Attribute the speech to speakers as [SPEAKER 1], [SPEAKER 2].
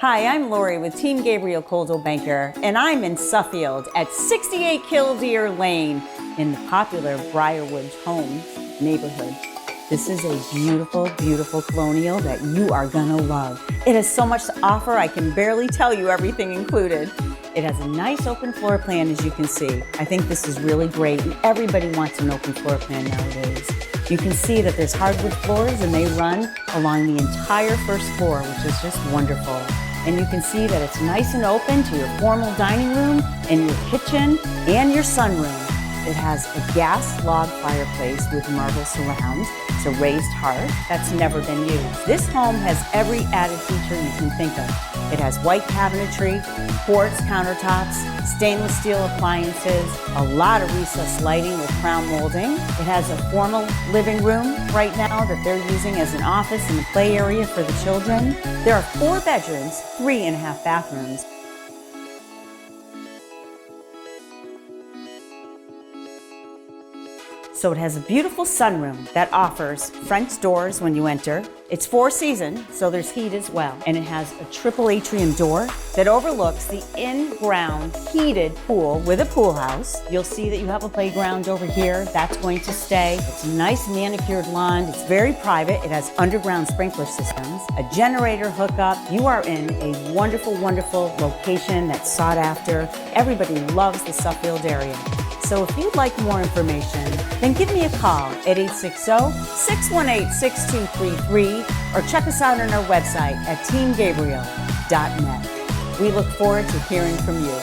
[SPEAKER 1] Hi, I'm Lori with Team Gabriel Coldwell Banker, and I'm in Suffield at 68 Kildeer Lane in the popular Briarwood Homes neighborhood. This is a beautiful, beautiful colonial that you are gonna love. It has so much to offer, I can barely tell you everything included. It has a nice open floor plan, as you can see. I think this is really great, and everybody wants an open floor plan nowadays. You can see that there's hardwood floors, and they run along the entire first floor, which is just wonderful. And you can see that it's nice and open to your formal dining room and your kitchen and your sunroom. It has a gas log fireplace with marble surrounds. It's a raised hearth that's never been used. This home has every added feature you can think of. It has white cabinetry, quartz countertops, stainless steel appliances, a lot of recessed lighting with crown molding. It has a formal living room right now that they're using as an office and a play area for the children. There are 4 bedrooms, 3.5 bathrooms. So it has a beautiful sunroom that offers French doors when you enter. It's 4 seasons, so there's heat as well. And it has a triple atrium door that overlooks the in-ground heated pool with a pool house. You'll see that you have a playground over here. That's going to stay. It's a nice manicured lawn. It's very private. It has underground sprinkler systems, a generator hookup. You are in a wonderful, wonderful location that's sought after. Everybody loves the Suffield area. So if you'd like more information, then give me a call at 860-618-6233 or check us out on our website at teamgabriel.net. We look forward to hearing from you.